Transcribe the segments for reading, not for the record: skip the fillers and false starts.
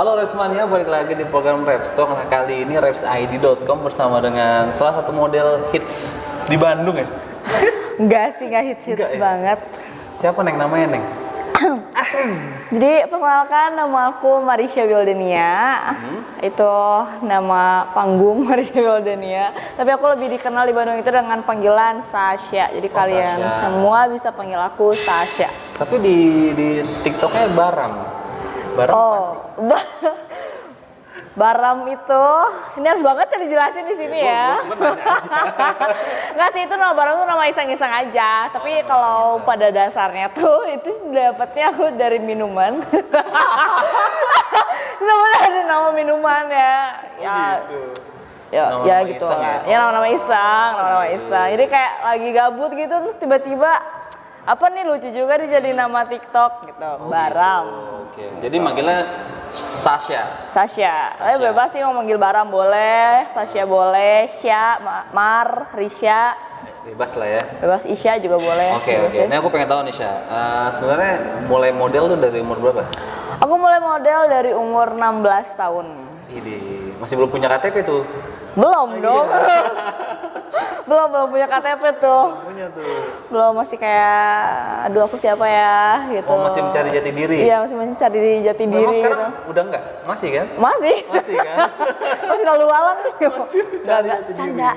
Halo Repsmania, balik lagi di program Repstalk. Nah, kali ini repsid.com bersama dengan salah satu model hits di Bandung ya? Enggak sih, enggak hits Enggak ya? banget. Siapa Neng namanya Neng? Jadi perkenalkan, nama aku Marisha Wildenia. Itu nama panggung Marisha Wildenia. Tapi aku lebih dikenal di Bandung itu dengan panggilan Sasha. Jadi kalian Sasha. semua bisa panggil aku Sasha. Tapi di TikToknya Baram. Baram apaan sih? Baram itu, ini harus banget ya dijelasin di sini ya. Nggak sih, itu nama Baram itu nama iseng-iseng aja. Tapi kalau pada dasarnya tuh itu dapatnya aku dari minuman. Namanya ada nama minuman ya. Ya, Gitu. ya Nama-nama gitu iseng lah. ya? Ya nama-nama iseng, nama-nama iseng. Jadi kayak lagi gabut gitu terus tiba-tiba apa nih lucu juga dijadiin nama TikTok gitu. Baram. Oke, jadi manggilnya Sasha. Sasha. Saya bebas sih mau manggil Baram boleh, Sasha boleh, Sya, Mar, Risha, Bebas lah ya. bebas Isya juga boleh. Oke. Ini aku pengen tahu nih Sya. Sebenarnya mulai model tuh dari umur berapa? Aku mulai model dari umur 16 tahun. Ini masih belum punya KTP tuh. Belum dong. belum punya KTP tuh. Punya tuh. Belum, masih kayak aduh aku siapa ya gitu. Oh, masih mencari jati diri. Iya, masih mencari jati Selama diri sekarang gitu. udah enggak? Masih kan? Masih. Masih kan? Masih lalu lalang tuh. Enggak canda.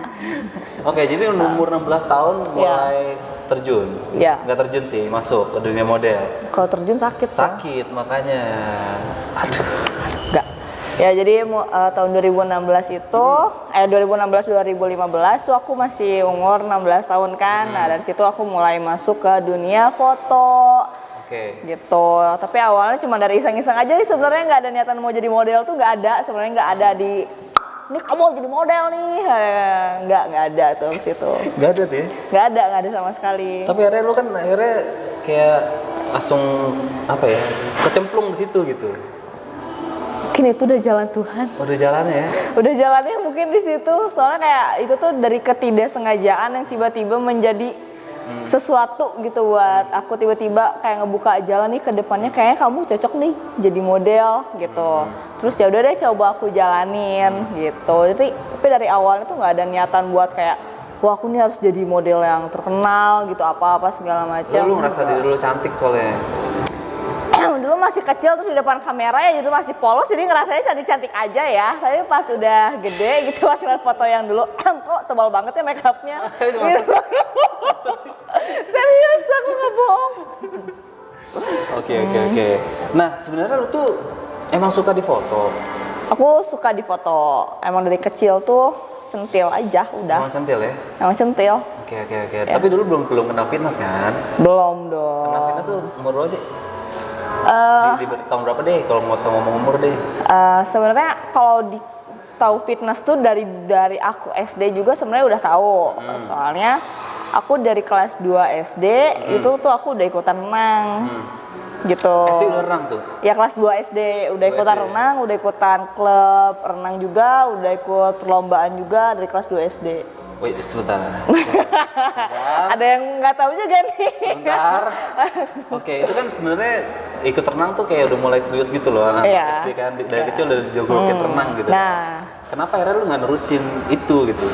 Oke, jadi umur 16 tahun mulai terjun. Iya. Enggak terjun sih, masuk ke dunia model. Kalau terjun sakit sih. Sakit makanya. Aduh. Enggak. Ya jadi tahun 2016 itu 2016-2015 tuh aku masih umur 16 tahun kan. Nah, dari situ aku mulai masuk ke dunia foto. Oke. Gitu. Tapi awalnya cuma dari iseng-iseng aja sih, sebenarnya nggak ada niatan mau jadi model tuh, nggak ada. Sebenarnya nggak ada di ini kamu jadi model nih. Nggak ada tuh ke situ. Enggak ada tuh ya? Nggak ada sama sekali. Tapi akhirnya lu kan kayak langsung apa ya? Kecemplung di situ gitu. Mungkin itu udah jalan Tuhan. Udah jalannya ya? Udah jalannya mungkin di situ. Soalnya kayak itu tuh dari ketidaksengajaan yang tiba-tiba menjadi sesuatu gitu buat aku, tiba-tiba kayak ngebuka jalan nih ke depannya, kayaknya kamu cocok nih jadi model gitu. Terus ya udah deh coba aku jalanin gitu. Tapi dari awalnya tuh nggak ada niatan buat kayak wah aku nih harus jadi model yang terkenal gitu, apa-apa segala macam. Lu ngerasa diri lu cantik soalnya. Dulu masih kecil terus di depan kamera ya, jadi masih polos, jadi ngerasanya cantik-cantik aja ya. Tapi pas udah gede gitu, pas ngeliat foto yang dulu kok tebal banget ya make upnya gitu. Serius, aku nggak bohong. Oke. Nah, sebenarnya lu tuh emang suka di foto. Aku suka di foto, emang dari kecil tuh centil aja udah. Emang centil ya? Emang centil. Oke. Tapi dulu belum kenal fitness kan? Belum dong. Kenal fitness tuh umur berapa sih? Di tahun berapa deh? Kalau nggak usah ngomong umur deh. Sebenarnya kalau tahu fitness tuh dari aku SD juga sebenarnya udah tahu. Soalnya aku dari kelas 2 SD itu tuh aku udah ikutan renang. Gitu. SD udah renang tuh? Ya kelas 2 SD udah ikutan renang, udah ikutan klub renang juga, udah ikut perlombaan juga dari kelas 2 SD. Wait, sebentar. Ada yang nggak tahu juga nih. Sebentar. Oke, itu kan sebenarnya ikut renang tuh kayak udah mulai serius gitu loh anak Iya. SD kan, dari kecil udah jago ikut renang gitu. Nah, Kenapa akhirnya lu nggak nerusin itu gitu?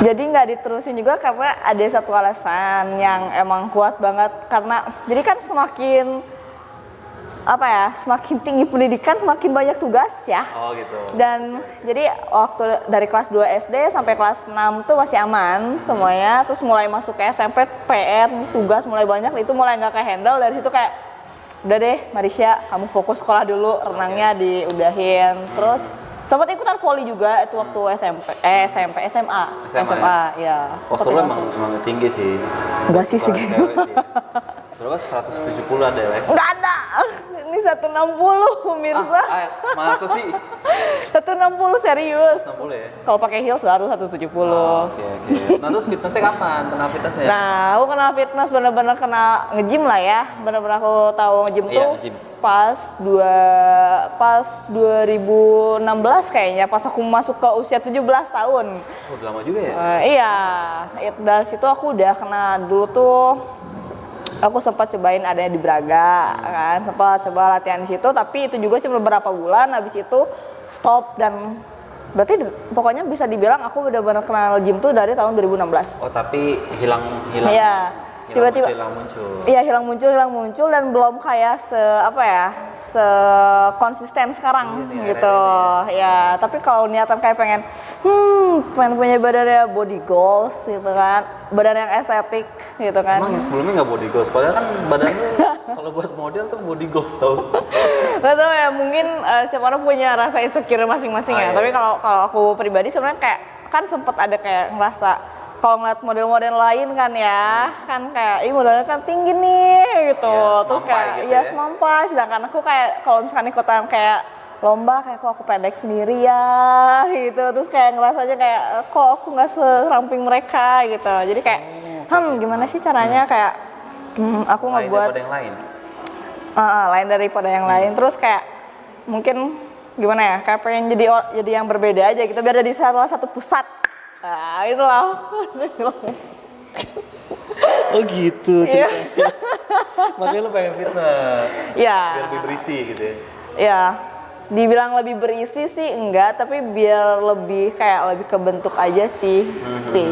jadi nggak diterusin juga karena ada satu alasan yang emang kuat banget, karena jadi kan semakin semakin tinggi pendidikan semakin banyak tugas ya. Oh gitu. Dan jadi waktu dari kelas 2 SD sampai kelas 6 tuh masih aman semuanya, terus mulai masuk ke SMP PR tugas mulai banyak, itu mulai nggak kehandle. Dari situ kayak udah deh Marisha, kamu fokus sekolah dulu, renangnya diudahin. Terus sempat ikutan volley juga itu waktu SMA ya. Postur lu emang tinggi sih. Enggak sih Kalau segitu. cewek sih. Berapa? 170 ada ya? Enggak ada. Ini 160 pemirsa. Masa sih? 160 serius. 60 ya? Kalau pakai heels baru 170. Oke. Nah terus fitnessnya kapan? Kenal fitnessnya? Nah, aku kenal fitness bener-bener kena nge-gym lah ya. Bener-bener aku tahu nge-gym Iya, tuh nge-gym. pas 2016 kayaknya, pas aku masuk ke usia 17 tahun. Oh, udah lama juga ya? Iya, dari situ aku udah kena dulu tuh Aku sempat cobain ada di Braga kan, sempat coba latihan di situ, tapi itu juga cuma beberapa bulan, habis itu stop. Dan berarti pokoknya bisa dibilang aku benar-benar kenal gym tuh dari tahun 2016. Oh tapi hilang Iya, tiba-tiba hilang muncul. iya hilang muncul dan belum kayak se konsisten sekarang Iya, gitu ya. Tapi kalau niatan kayak pengen punya badannya body goals gitu kan, badan yang estetik gitu kan. Emang yang sebelumnya nggak body goals, padahal kan badan lu kalau buat model tuh body goals tau. Gak tau ya, mungkin setiap orang punya rasa insecure masing-masing ya. Iya. Tapi kalau aku pribadi sebenarnya kayak kan sempet ada kayak ngerasa kalau ngeliat model-model lain kan ya, kan kayak modelnya kan tinggi nih gitu. Iya, Terus semampai kayak gitu ya ya. semampai, sedangkan aku kayak kalau misalkan ikutan kayak lomba kayak kok aku pendek sendiri ya gitu. Terus kayak ngerasanya kayak kok aku nggak seramping mereka gitu. Jadi kayak gimana sih caranya kayak aku Lain ngebuat daripada yang lain. lain daripada yang lain. Terus kayak mungkin gimana ya, kayak pengen jadi yang berbeda aja gitu, biar jadi salah satu pusat. Nah, itulah. Oh gitu. Iya. Makanya lu pengen fitness. Iya. Biar lebih berisi gitu ya. Ya, dibilang lebih berisi sih enggak, tapi biar lebih kayak lebih kebentuk aja sih si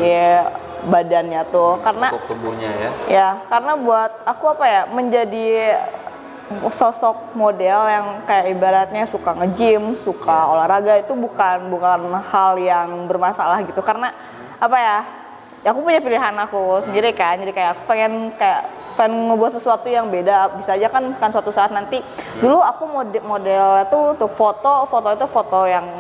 badannya tuh. Karena Untuk tubuhnya ya. ya, karena buat aku apa ya, menjadi sosok model yang kayak ibaratnya suka nge-gym, suka olahraga itu bukan hal yang bermasalah gitu. Karena apa ya aku punya pilihan aku sendiri kan. Jadi kayak aku pengen ngebuat sesuatu yang beda. Bisa aja kan suatu saat nanti. Dulu aku model tuh untuk foto itu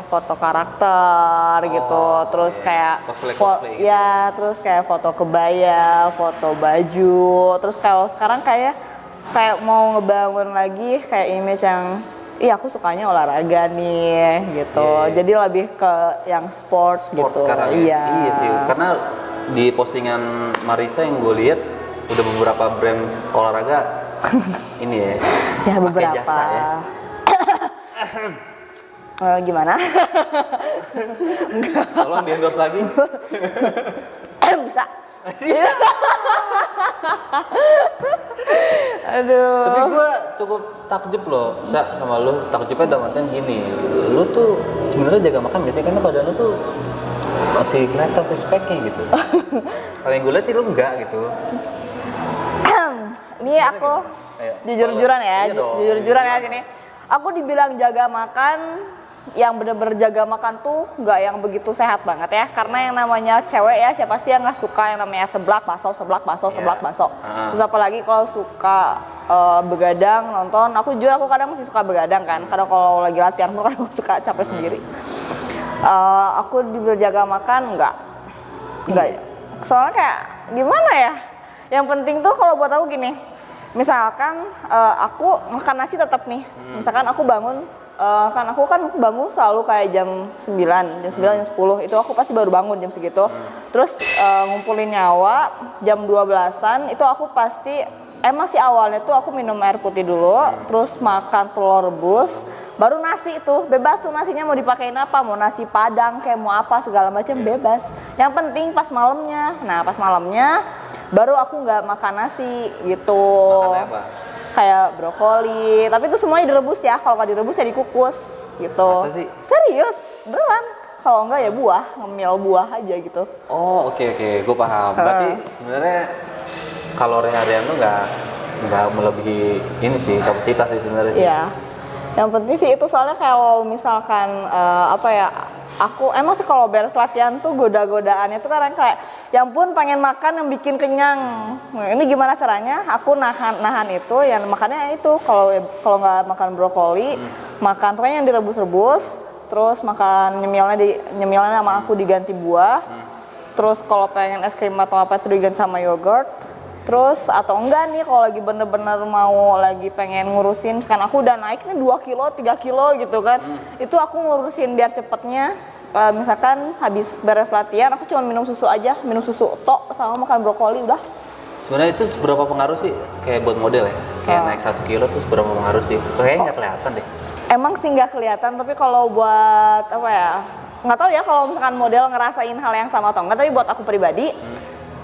foto karakter gitu. Terus kayak cosplay gitu. ya, terus kayak foto kebaya, foto baju. Terus kalau sekarang kayak mau ngebangun lagi kayak image yang aku sukanya olahraga nih gitu. Yeah. Jadi lebih ke yang sports Sport gitu. sekarang ya. Iya sih, karena di postingan Marisa yang gue lihat udah beberapa brand olahraga ini ya. Ya pakai beberapa. jasa ya. Gimana? Tolong di endorse lagi. Bisa. Aduh. Tapi gue cukup takjub loh, sama lu. Takjubnya dalam artian gini, lu tuh sebenarnya jaga makan gak sih? Karena badan lu tuh masih kelihatan six pack-nya gitu. Kalau yang gue lihat sih lu enggak gitu. Ini aku Ayo, jujur-jujuran ya, iya dong, jujur-jujuran ya sini. Aku dibilang jaga makan, yang bener-bener jaga makan tuh nggak yang begitu sehat banget ya. Karena yang namanya cewek ya, siapa sih yang nggak suka yang namanya seblak bakso. Terus apalagi kalau suka begadang nonton, aku jujur aku kadang masih suka begadang kan. Kadang kalau lagi latihan pun kadang aku suka capek sendiri. Aku dibilang jaga makan nggak. Soalnya kayak gimana ya? Yang penting tuh kalau buat aku gini. Misalkan aku makan nasi tetap nih. Misalkan aku bangun, aku bangun selalu kayak jam 9, jam 10 itu aku pasti baru bangun jam segitu. Terus ngumpulin nyawa jam 12-an itu aku pasti masih awalnya tuh aku minum air putih dulu, terus makan telur rebus, baru nasi itu bebas tuh nasinya mau dipakein apa, mau nasi padang kayak mau apa segala macam bebas. Yang penting pas malamnya. Nah, pas malamnya baru aku nggak makan nasi gitu. Makannya apa? Kayak brokoli, tapi itu semuanya direbus ya. Kalau nggak direbus ya dikukus gitu. Masa sih? Serius, beneran. Kalau enggak ya buah, ngemil buah aja gitu. Oh oke, gue paham. Berarti sebenarnya kalori harian lu nggak melebihi ini sih, kapasitas sih sebenarnya sih. Iya. Yang penting sih itu soalnya kalau misalkan aku emang sih kalau beres latihan tuh goda-godaannya tuh kadang kayak ya ampun pengen makan yang bikin kenyang. Nah, ini gimana caranya? Aku nahan itu, yang makannya itu kalau nggak makan brokoli, makan pokoknya yang direbus-rebus, terus makan nyemilnya sama aku diganti buah. Terus kalau pengen es krim atau apa itu diganti sama yogurt. Terus atau enggak nih kalau lagi bener-bener mau lagi pengen ngurusin, kan aku udah naik nih 2 kilo, 3 kilo gitu kan. Itu aku ngurusin biar cepetnya, misalkan habis beres latihan aku cuma minum susu aja, minum susu tok sama makan brokoli udah. Sebenarnya itu seberapa pengaruh sih kayak buat model ya? Kayak naik 1 kilo tuh seberapa pengaruh sih? Kayaknya nggak kelihatan deh. Emang sih nggak kelihatan, tapi kalau buat apa ya, nggak tahu ya kalau misalkan model ngerasain hal yang sama atau enggak, tapi buat aku pribadi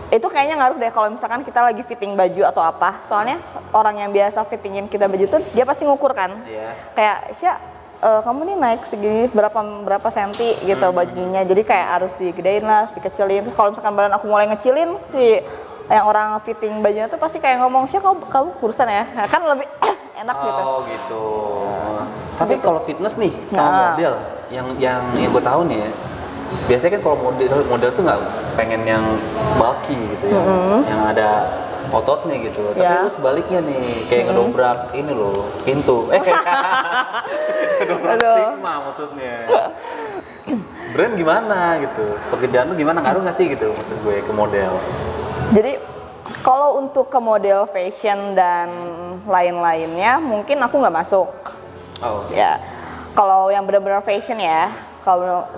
Itu kayaknya ngaruh deh kalau misalkan kita lagi fitting baju atau apa. Soalnya orang yang biasa fittingin kita baju tuh dia pasti ngukur kan. Iya. Kayak Sya, kamu nih naik segini berapa senti gitu bajunya. Jadi kayak harus digedein lah, harus dikecilin. Terus kalau misalkan badan aku mulai ngecilin si yang orang fitting bajunya tuh pasti kayak ngomong, Sya kamu kurusan ya. Nah, kan lebih enak gitu. Oh gitu. Tapi kalau fitness nih sama model yang gue tahu nih ya. Biasanya kan kalau model tuh nggak pengen yang bulky gitu ya, yang ada ototnya gitu. Tapi lu sebaliknya nih, kayak ngedobrak ini loh, pintu. Ngedobrak stigma maksudnya. Brand gimana gitu? Pekerjaan lu gimana, ngaruh nggak sih gitu maksud gue ke model? Jadi kalau untuk ke model fashion dan lain-lainnya mungkin aku nggak masuk. Oh, okay. Ya, kalau yang benar-benar fashion ya.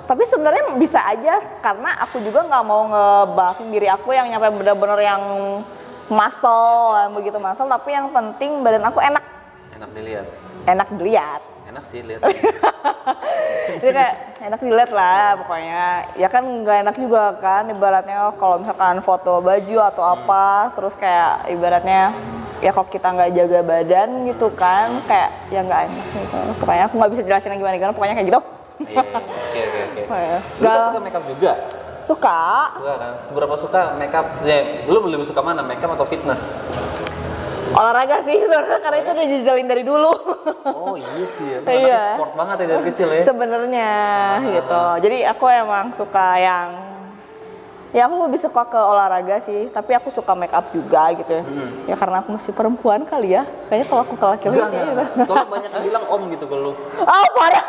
Tapi sebenarnya bisa aja karena aku juga nggak mau ngebulking diri aku yang nyampe benar-benar yang muscle, begitu muscle. Tapi yang penting badan aku enak. Enak dilihat. Enak dilihat. Enak sih lihat. Jadi kayak enak dilihat lah pokoknya. Ya kan nggak enak juga kan ibaratnya kalau misalkan foto baju atau apa, terus kayak ibaratnya ya kalau kita nggak jaga badan gitu kan, kayak ya nggak enak gitu. Pokoknya aku nggak bisa jelasin gimana, pokoknya kayak gitu. Iya, oke. Ya. Lu kan suka makeup juga? Suka Kan? Seberapa suka makeup? Ya, lu lebih suka mana, makeup atau fitness? olahraga sih sebenarnya karena itu udah dijalin dari dulu. Oh iya sih ya, Iya. sport banget ya dari kecil ya? Sebenarnya gitu. Jadi aku emang suka ya aku lebih suka ke olahraga sih, tapi aku suka make up juga gitu ya. Ya karena aku masih perempuan kali ya. Kayaknya kalau aku ke laki-laki Enggak. Soalnya banyak yang bilang om gitu ke lu. Oh parah.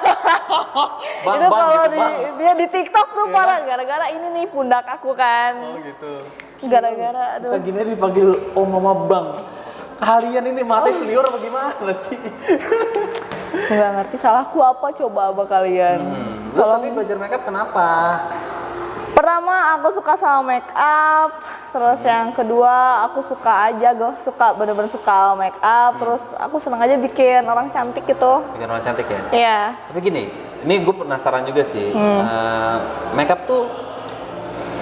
Bang, Itu kalau gitu, bang. dia di TikTok tuh parah gara-gara ini nih pundak aku kan. Oh gitu. Gara-gara aduh. Kayak gini aja dipanggil om sama bang. Kalian ini mata senior apa gimana sih? Nggak ngerti salahku apa coba sama kalian. Lu tapi belajar makeup kenapa? Pertama aku suka sama make up, terus yang kedua aku suka aja, gue suka bener-bener suka make up, terus aku seneng aja bikin orang cantik gitu. Bikin orang cantik ya? Iya. Tapi gini, ini gue penasaran juga sih. Makeup tuh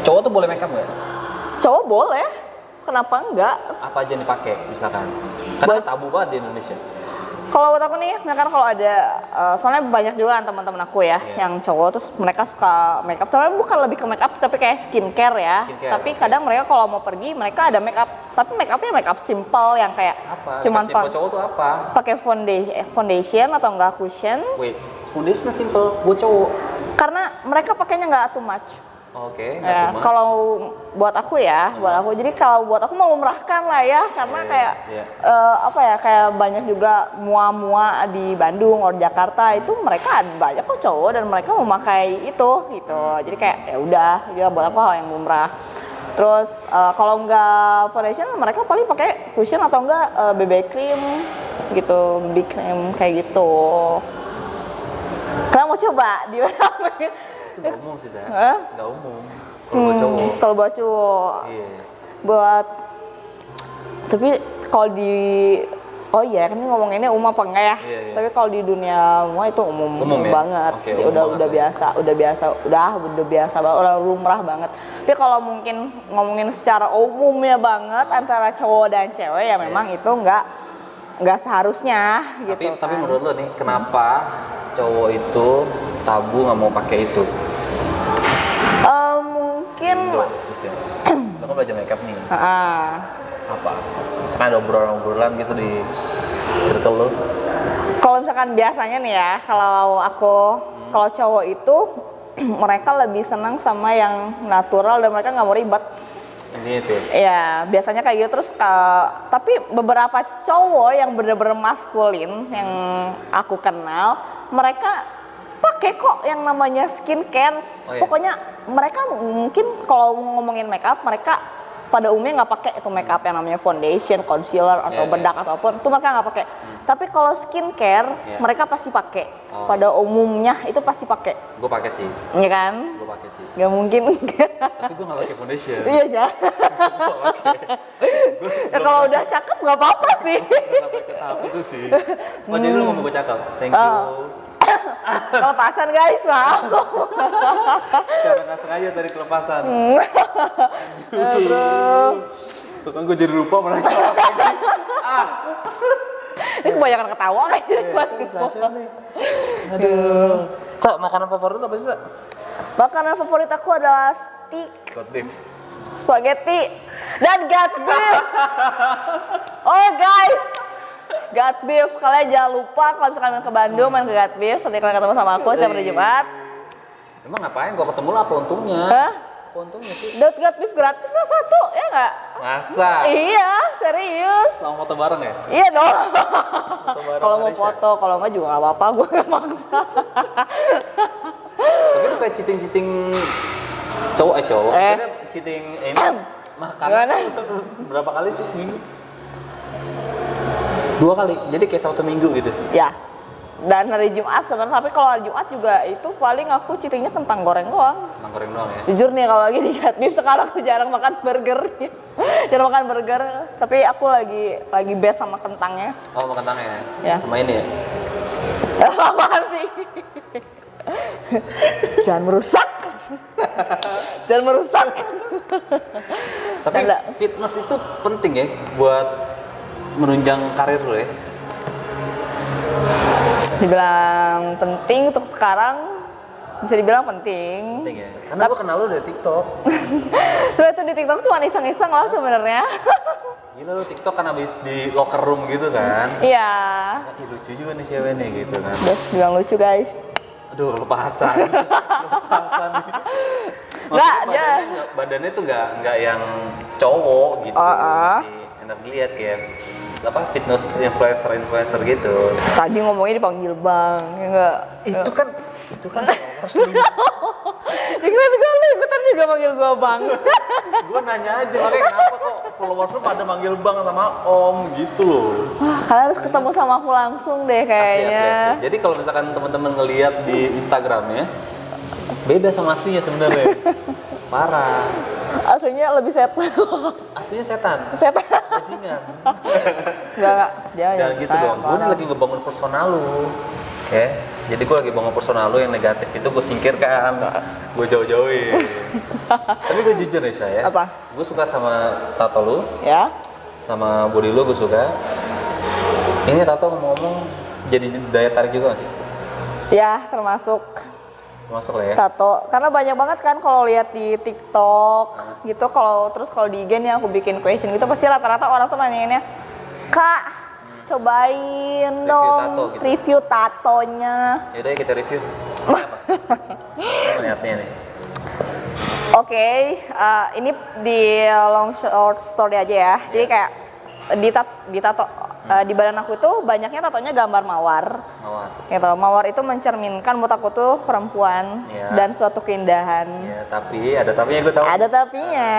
cowok tuh boleh makeup nggak? Cowok boleh, kenapa enggak? Apa aja yang dipakai misalkan? Karena tabu banget di Indonesia. Kalau buat aku nih, misalkan kalau ada, soalnya banyak juga kan teman-teman aku ya, yang cowok terus mereka suka makeup. Tapi bukan lebih ke makeup, tapi kayak skincare ya. Tapi kadang mereka kalau mau pergi, mereka ada makeup. Tapi makeupnya makeup simple yang kayak Apa? cuman Simple cowok tuh apa? pakai foundation atau enggak cushion. Wait, foundation simple buat cowok. Karena mereka pakainya nggak too much. Oke. Ya, kalau buat aku ya, jadi kalau buat aku melumrahkan lah ya, karena kayak apa ya, kayak banyak juga mua-mua di Bandung atau Jakarta itu mereka banyak kok cowok dan mereka memakai itu gitu, jadi kayak ya udah, ya buat aku hal yang lumrah. Terus kalau nggak foundation mereka paling pakai cushion atau enggak BB cream gitu, BB cream kayak gitu. Kalian mau coba di mana? Itu gak umum sih saya. Gak umum. Kalau buat cowok. Kalau buat cowok. Iya. Tapi kalau di kan ini ngomonginnya umum apa enggak ya? Iya. Tapi kalau di dunia semua itu umum ya? banget. Oke, Jadi umum udah banget biasa, udah biasa banget, udah lumrah banget. Tapi kalau mungkin ngomongin secara umumnya banget antara cowok dan cewek ya memang itu enggak seharusnya gitu. Tapi menurut lo nih, kenapa cowok itu tabu nggak mau pakai itu? Mungkin khususnya. Lo kan belajar makeup nih. Apa? Misalkan ada obrolan gitu di circle lo? Kalau misalkan biasanya nih ya, kalau cowok itu mereka lebih senang sama yang natural dan mereka nggak mau ribet. Intinya itu. Ya biasanya kayak gitu. Terus tapi beberapa cowok yang bener-bener maskulin yang aku kenal, mereka pakai kok yang namanya skincare. Oh, iya? Pokoknya mereka mungkin kalau ngomongin makeup, mereka pada umumnya nggak pakai itu makeup yang namanya foundation, concealer atau bedak ataupun itu mereka nggak pakai. Tapi kalau skincare mereka pasti pakai. Pada umumnya itu pasti pakai. Gue pakai sih. Iya kan? Gue pakai sih. Gak mungkin. Tapi gue nggak pakai foundation. Iya jangan. Ya kalau udah cakep nggak apa-apa sih. Sampai ke tahap itu sih. Oh jadi lu mau gue cakep? Thank you. Kelepasan guys, maaf. Cara nggak sengaja dari kelepasan. Aduh. Tuh kan gue jadi lupa menanya. Ini kebanyakan ketawa kayaknya. Aduh. Kak, makanan favorit apa sih, Sa? Makanan favorit aku adalah steak, God beef. spaghetti, dan gut beef. Oh guys, gut beef. Kalian jangan lupa kalau misalkan main ke Bandung, main ke gut beef. Nanti kalian ketemu sama aku setiap hari Jumat. Emang ngapain gua ketemu lah, apa untungnya? Hah? Apa untungnya sih? Dapat gut beef gratis lah satu, ya nggak? Masa? Iya, serius. Sama foto bareng ya? Iya dong. Foto bareng Kalau mau Malaysia. foto, kalau nggak juga nggak apa-apa, gue nggak maksa. Tapi lu kayak cheating cowok. Maksudnya cheating ini makan. Gimana? Berapa kali sih seminggu? 2 kali. Jadi kayak Sabtu Minggu gitu. Ya. Dan hari Jumat sebenarnya, tapi kalau hari Jumat juga itu paling aku cheatingnya kentang goreng doang. Nangkring doang ya. Jujur nih kalau lagi di gut beef sekarang aku jarang makan burger. Jarang makan burger, tapi aku lagi best sama kentangnya. Oh, mau kentangnya ya? Ya. Sama ini ya? Apaan sih? Jangan merusak. Jangan merusak. Tapi Canda. fitness itu penting ya buat menunjang karir lo ya. Dibilang penting untuk sekarang, bisa dibilang penting. Penting ya. Karena gue kenal lo dari TikTok. Sebenarnya itu di TikTok cuma iseng-iseng lah sebenarnya. Gila lo TikTok kan habis di locker room gitu kan. Iya. Ih, lucu juga nih cewek nih gitu kan. Duh, bilang lucu guys. Aduh, lepasan. Lepasan nih. Nggak, Maksudnya badannya tuh nggak yang cowok gitu. Masih enak dilihat kayak apa fitness influencer gitu. Tadi ngomongnya dipanggil bang, ya enggak? Itu kan followers lu. Dikira juga lu ikutan juga manggil gua bang. Gue nanya aja makanya kenapa kok followers lu pada manggil bang sama om gitu loh. Wah, kalian harus ketemu sama aku langsung deh kayaknya. Asli. Jadi kalau misalkan teman-teman ngelihat di Instagramnya beda sama aslinya sebenarnya. Parah. Aslinya lebih setan. Aslinya setan. Setan. Bajingan. Enggak. Dia Jangan gitu dong. Gue ini lagi ngebangun personal lu. Ya. Jadi gue lagi bangun personal lu yang negatif itu gue singkirkan. Gue jauh-jauhin. Tapi gue jujur ya saya. Apa? Gue suka sama tato lu. Ya. Sama body lu gue suka. Ini tato ngomong-ngomong jadi daya tarik juga gak sih? Ya, termasuk Masuk lah ya. tato. Karena banyak banget kan kalau lihat di TikTok gitu, kalau di IG nih aku bikin question gitu pasti rata-rata orang tuh nanyainnya, "Kak, cobain Review dong tato gitu." review tatonya." Yaudah ya kita review. Apa nih artinya nih? Oke, ini di long short story aja ya. Jadi kayak di tato di badan aku tuh banyaknya tatonya gambar mawar. Mawar. Gitu. Mawar itu mencerminkan buat aku tuh perempuan Ya. dan suatu keindahan. Ya tapi ada tapinya gue tahu. Ada tapinya,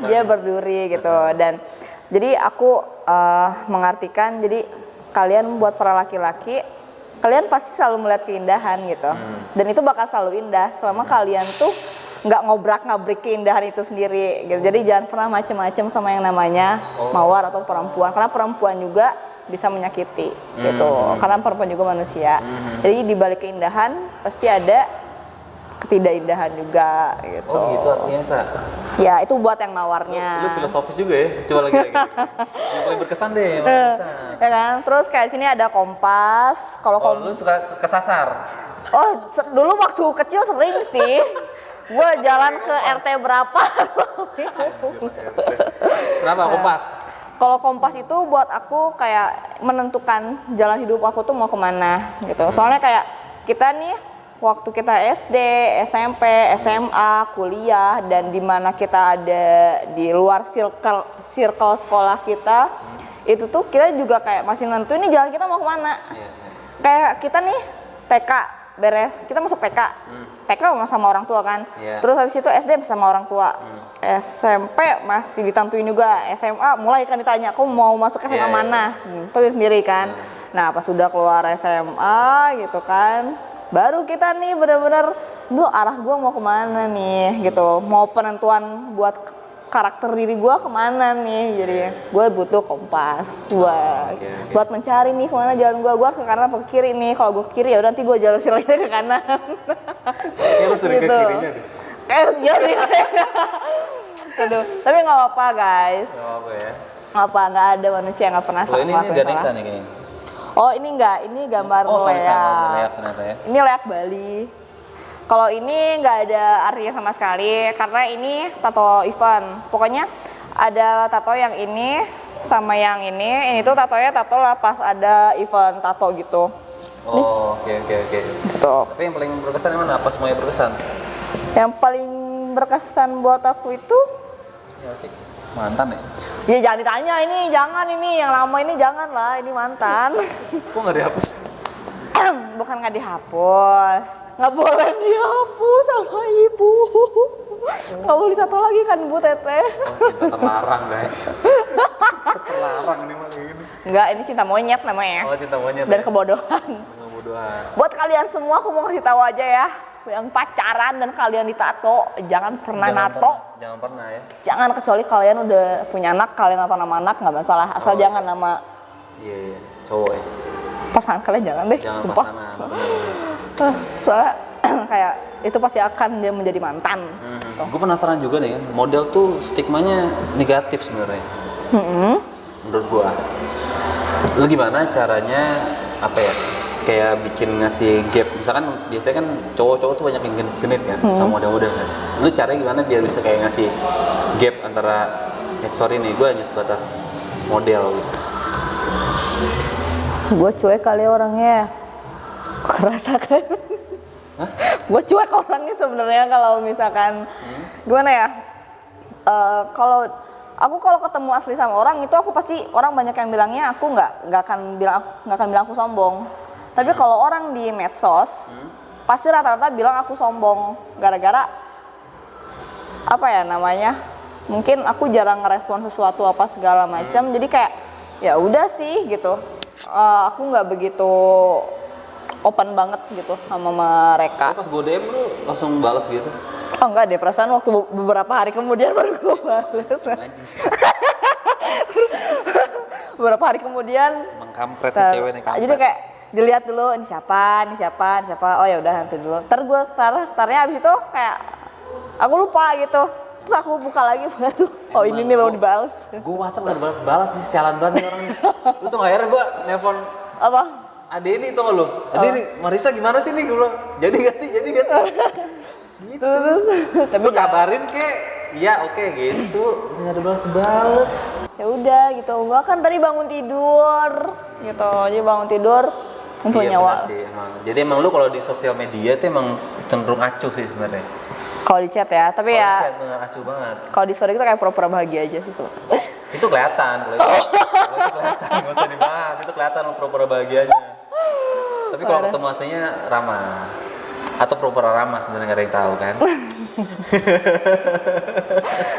dia berduri gitu. Dan jadi aku mengartikan, jadi kalian buat para laki-laki, kalian pasti selalu melihat keindahan gitu. Dan itu bakal selalu indah selama kalian tuh nggak ngobrak-ngabrik keindahan itu sendiri gitu. Jadi jangan pernah macem-macem sama yang namanya mawar atau perempuan, karena perempuan juga bisa menyakiti gitu. Karena perempuan juga manusia. Jadi di balik keindahan pasti ada ketidakindahan juga gitu. Oh gitu artinya Sa. Ya itu buat yang nawarnya. Lu filosofis juga ya. Coba lagi. Yang paling berkesan deh, yang paling berkesan. Ya kan? Terus kayak sini ada kompas. Kalau Oh, lu suka kesasar. dulu waktu kecil sering sih. Gue jalan ke RT berapa? Kenapa kompas? Kalau kompas itu buat aku kayak menentukan jalan hidup aku tuh mau kemana gitu. Soalnya kayak kita nih waktu kita SD, SMP, SMA, kuliah dan di mana kita ada di luar circle sekolah kita, itu tuh kita juga kayak masih nentuin nih jalan kita mau kemana. Kayak kita nih TK beres, kita masuk TK. TK sama orang tua kan. Terus habis itu SD sama orang tua. SMP masih ditentuin juga. SMA mulai kan ditanya, "Aku mau masuk SMA mana?" Itu sendiri kan. Nah, pas sudah keluar SMA gitu kan, baru kita nih benar-benar, arah gua mau kemana nih gitu. Mau penentuan buat karakter diri gue kemana nih, jadi gue butuh kompas buat mencari nih kemana jalan gue harus ke kanan apa ke kiri nih. Kalau gue ke kiri ya udah nanti gue jalan lagi ke kanan. Kayak lu sering ke kirinya deh. Iya sih. Aduh, tapi nggak apa-apa guys. Gak apa ya. Nggak apa, nggak ada manusia yang nggak pernah salah. Ini Ganesha nih kayaknya. Oh ini enggak, ini gambar sama-sama leak. leak ternyata ya. Ini leak Bali. Kalau ini nggak ada artinya sama sekali karena ini tato event. Pokoknya ada tato yang ini sama yang ini tuh tatonya tato lah pas ada event tato gitu. Oh oke. Gitu. Tapi yang paling berkesan yang mana? Apa semuanya berkesan? Yang paling berkesan buat aku itu Ya sih. Mantan ya? ya jangan ditanya ini yang lama ini jangan lah, ini mantan. Kok nggak dihapus? Bukan nggak dihapus, nggak boleh dihapus sama ibu. Nggak boleh tato lagi kan Bu Teteh. Oh cinta terlarang guys. Terlarang nih malah gini. Enggak, ini cinta monyet namanya. Oh cinta monyet. Dan ya? kebodohan. Kebodohan. Buat kalian semua aku mau kasih tahu aja ya, yang pacaran dan kalian ditato, jangan pernah nato. Jangan pernah ya. Jangan, kecuali kalian udah punya anak, kalian nato nama anak nggak masalah, asal jangan nama Iya, cowok ya. pasangan kalian, jangan deh. Jangan Sumpah. pasangan. Soalnya kayak itu pasti akan dia menjadi mantan. Gue penasaran juga nih kan, model tuh stigmanya negatif sebenarnya. Menurut gua. Lu gimana caranya apa ya? Kayak bikin ngasih gap. Misalkan biasanya kan cowok-cowok tuh banyak yang genit-genit kan sama model-model kan. Lu caranya gimana biar bisa kayak ngasih gap antara sorry nih, gue hanya sebatas model gitu. Gue cuek kali orangnya, kerasa kan? Gue cuek orangnya sebenarnya kalau misalkan gimana ya? Kalau ketemu asli sama orang itu aku pasti orang banyak yang bilangnya aku nggak akan bilang aku sombong. Tapi kalau orang di medsos pasti rata-rata bilang aku sombong gara-gara apa ya namanya? Mungkin aku jarang ngerespon sesuatu apa segala macam. Jadi kayak ya udah sih gitu. Aku nggak begitu open banget gitu sama mereka. Pas gue DM lu langsung balas gitu? Oh enggak deh, perasaan waktu beberapa hari kemudian baru gue balas. Beberapa hari kemudian mengkampret cewek nih kampret. Jadi kayak dilihat dulu ini siapa. Oh ya udah nanti dulu. Ntar gue tarnya abis itu kayak aku lupa gitu. Terus aku buka lagi baru oh ini nih baru dibalas. Gue WhatsApp gak balas nih, sialan banget nih orang nih. Lu tuh akhirnya gue nelfon Apa? Ade ini tuh gak lu? Ade ini Marisa gimana sih nih gue bilang? Jadi gak sih? Gitu. Tapi lu kabarin kek? Iya oke gitu. Gak ada balas. Ya udah gitu. Gua kan tadi bangun tidur gitu. Jadi bangun tidur mempunyai benar sih emang. Jadi emang lu kalau di sosial media tuh emang cenderung acuh sih sebenarnya. Kalau di chat ya, tapi Kalau ya di chat bener acuh banget. kalau di story kita kayak pura-pura bahagia aja sih. Itu kelihatan, kalau itu kelihatan, nggak usah dibahas, itu kelihatan lu pura-pura bahagianya. Tapi kalau ketemu aslinya ramah, atau pura-pura ramah sebenarnya nggak ada yang tahu kan?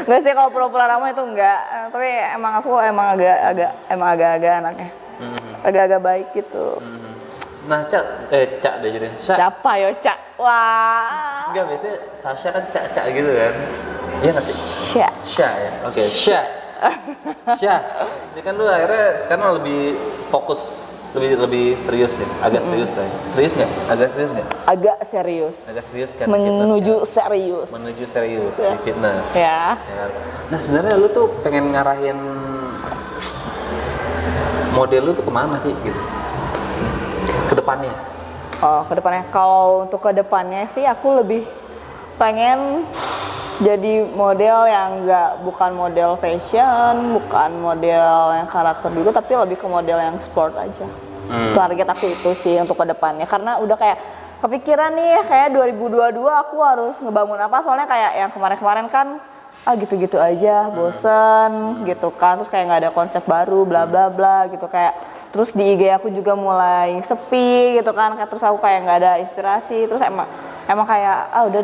Nggak sih, kalau pura-pura ramah itu enggak, tapi aku agak-agak anaknya, agak-agak baik gitu. Nah, Cak deh jadi. Siapa yo Cak? Wah. Enggak, biasanya Sasha kan Cak gitu kan? Iya nggak sih? Sya ya? Oke, Sya. Ini kan lu akhirnya sekarang lebih fokus, lebih serius ya? Agak serius lah ya? Serius nggak? Agak serius nggak? Agak serius. Agak serius kan? Menuju fitness, kan? serius. Menuju serius di fitness. Ya. Ya. Nah sebenarnya lu tuh pengen ngarahin model lu tuh kemana sih gitu? Kedepannya? Oh, kedepannya. Kalau untuk kedepannya sih aku lebih pengen jadi model yang bukan model fashion, bukan model yang karakter juga, tapi lebih ke model yang sport aja. Target aku itu sih untuk kedepannya, karena udah kayak kepikiran nih kayak 2022 aku harus ngebangun apa, soalnya kayak yang kemarin-kemarin kan gitu-gitu aja, bosen gitu kan, terus kayak nggak ada konsep baru, bla bla bla gitu, kayak terus di IG aku juga mulai sepi gitu kan, terus aku kayak nggak ada inspirasi, terus emang kayak udah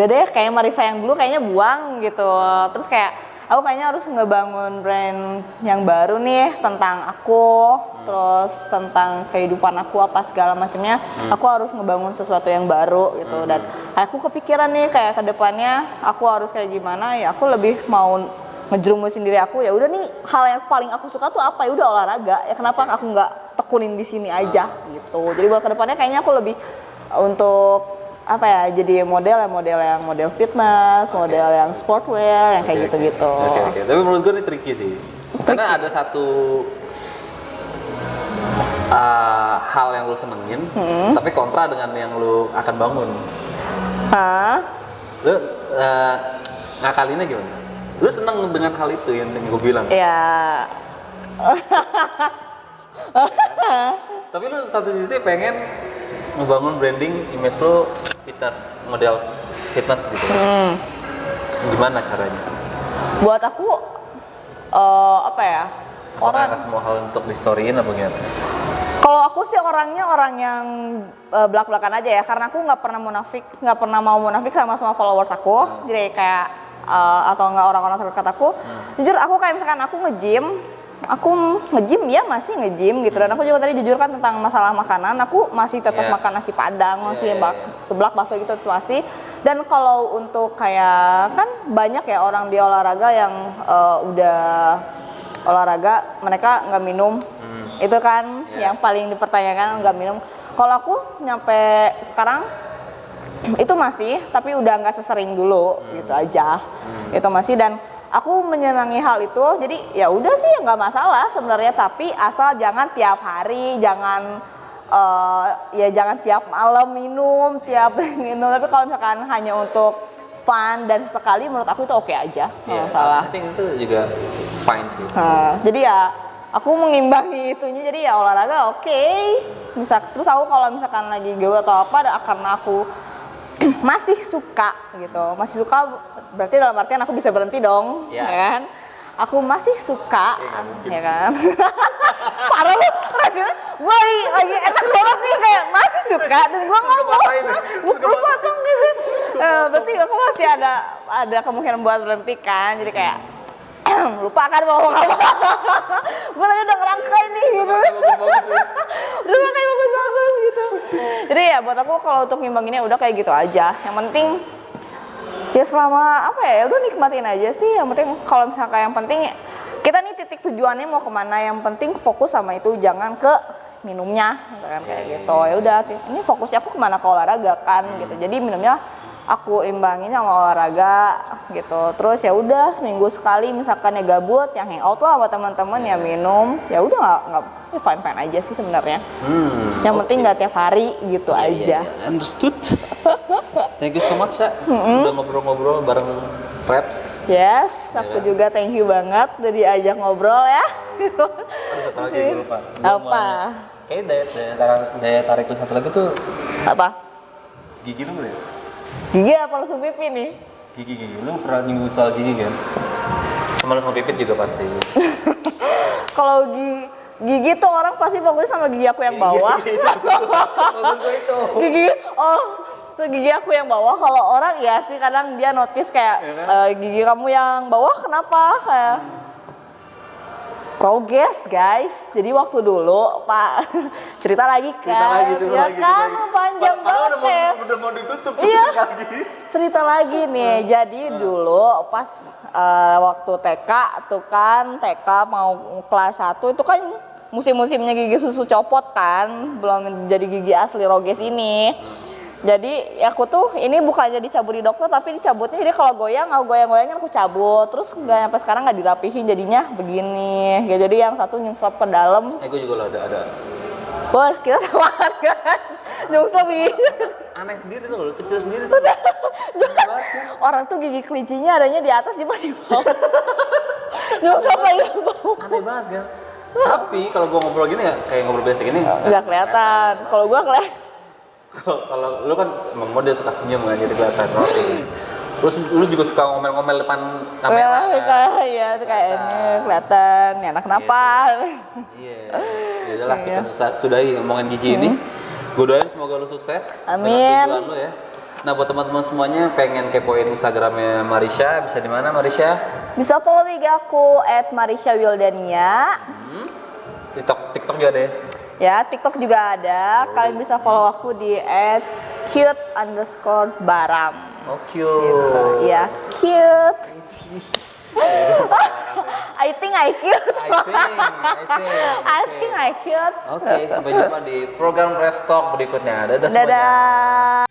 deh kayak Marisa yang dulu kayaknya buang gitu, terus kayak aku kayaknya harus ngebangun brand yang baru nih tentang aku, terus tentang kehidupan aku apa segala macamnya. Aku harus ngebangun sesuatu yang baru gitu. Dan aku kepikiran nih kayak kedepannya aku harus kayak gimana ya. Aku lebih mau ngejerumusin diri aku, ya udah nih hal yang paling aku suka tuh apa, ya udah olahraga, ya kenapa aku nggak tekunin di sini aja gitu. Jadi buat kedepannya kayaknya aku lebih untuk apa ya, jadi model yang model fitness, model yang sportwear, yang kayak gitu-gitu. Oke. Tapi menurut gue ini tricky sih, karena ada satu hal yang lu senengin, tapi kontra dengan yang lu akan bangun. Lu ngakalinnya gimana? Lu seneng dengan hal itu yang gue bilang? Ya. Tapi lu satu sisi pengen ngebangun branding image lu fitness, model fitness gitu. Gimana caranya? Buat aku apa ya? Orang semua hal untuk di storyin apa gimana? Kalau aku sih orangnya orang yang belak-belakan aja ya, karena aku nggak pernah munafik, nggak pernah mau munafik sama followers aku. Jadi kayak atau nggak orang-orang terdekat aku. Jujur aku kayak misalkan aku nge-gym ya masih nge-gym gitu, dan aku juga tadi jujur kan tentang masalah makanan, aku masih tetap makan nasi padang, masih seblak bakso gitu masih. Dan kalau untuk kayak kan banyak ya orang di olahraga yang udah olahraga mereka nggak minum, itu kan yang paling dipertanyakan, nggak minum. Kalau aku nyampe sekarang itu masih, tapi udah nggak sesering dulu gitu aja. Itu masih, dan aku menyenangi hal itu. Jadi ya udah sih nggak masalah sebenarnya, tapi asal jangan tiap hari, jangan jangan tiap malam minum, Tapi kalau misalkan hanya untuk fun dan sekali, menurut aku itu oke aja, nggak masalah. I think itu juga fine sih. Jadi ya aku mengimbangi itunya, jadi ya olahraga oke. Terus aku kalau misalkan lagi gawe atau apa, karena aku masih suka gitu, berarti dalam artian aku bisa berhenti dong, ya kan? Aku masih suka, ya kan? Parah lu, rasanya gue lagi enak banget nih, kayak masih suka, dan gue ngomong, gue potong gitu. Berarti aku masih ada kemungkinan buat berhenti kan, jadi kayak lupa kan mau ngomong apa. Gue tadi udah ngerangkai nih gitu. Udah ngerangkai bagus-bagus gitu. Jadi ya buat aku kalau untuk ngimbanginnya udah kayak gitu aja. Yang penting ya selama apa ya, udah nikmatin aja sih. Yang penting kalau misalkan yang penting kita nih titik tujuannya mau kemana, yang penting fokus sama itu, jangan ke minumnya kan kayak gitu. Ya udah, ini fokusnya aku kemana, ke olahraga kan gitu. Jadi minumnya aku imbangin sama olahraga gitu. Terus ya udah seminggu sekali misalkan ya gabut, yang hangout lah sama teman-teman ya minum. Ya udah nggak fine aja sih sebenarnya. Yang penting nggak tiap hari gitu aja. Understood. Thank you so much ya. Udah ngobrol-ngobrol bareng Reps. Yes, aku juga thank you banget udah diajak ngobrol ya. Satu lagi gue lupa. Apa? Kayaknya daya tarik lu satu lagi tuh Apa? gigi lu ya? Gigi apa langsung pipi nih? Gigi. Lu pernah nyinggung soal gigi kan? Sama lu sama pipit juga pasti. Kalau gigi tuh orang pasti fokusnya sama gigi aku yang bawah. Gigi aku yang bawah. Kalau orang ya sih kadang dia notice kayak gigi kamu yang bawah kenapa, kayak progres guys. Jadi waktu dulu Pak cerita lagi kan, panjang banget ya. Udah mau ditutup. Iya. Cerita lagi nih. Jadi dulu pas waktu TK tuh kan, TK mau kelas 1 itu kan musim-musimnya gigi susu copot kan, belum jadi gigi asli Roges ini. Jadi aku tuh ini bukannya dicabut di dokter, tapi dicabutnya jadi kalau aku goyang-goyangnya aku cabut, terus nggak sampai sekarang nggak dirapihin jadinya begini. Ya, jadi yang satu nyemplung ke dalam. Gue juga loh ada. Wah, kita sama kan? Nyemplung begini. Aneh sendiri loh, kecil sendiri. Orang tuh gigi kelincinya adanya di atas, di bawah. Nyemplung paling bawah. Aneh banget kan? Tapi kalau gue ngobrol gini ya, kayak ngobrol biasa gini nggak kelihatan. Kalau gue kelihatan. Kalau lu kan emang model suka senyum kan, jadi kelihatan rotis. Terus lu juga suka ngomel-ngomel depan kamera kan? Iya, itu kayak ini kelihatan. Nih anak kenapa? Iya. Ya udahlah, kita sudahi ngomongin gigi ini. Gue doain semoga lu sukses. Amin. Dengan tujuan lu ya. Nah buat teman-teman semuanya pengen kepoin Instagramnya Marisha, bisa di mana Marisha? Bisa follow IG aku @marisha_wildania. TikTok juga deh. Ya, TikTok juga ada. Kalian bisa follow aku di @cute_baram. Oh cute. Ya, cute. I think I cute. I think I cute. Oke, sampai jumpa di program Rest Talk berikutnya. Dadah semuanya. Dadah.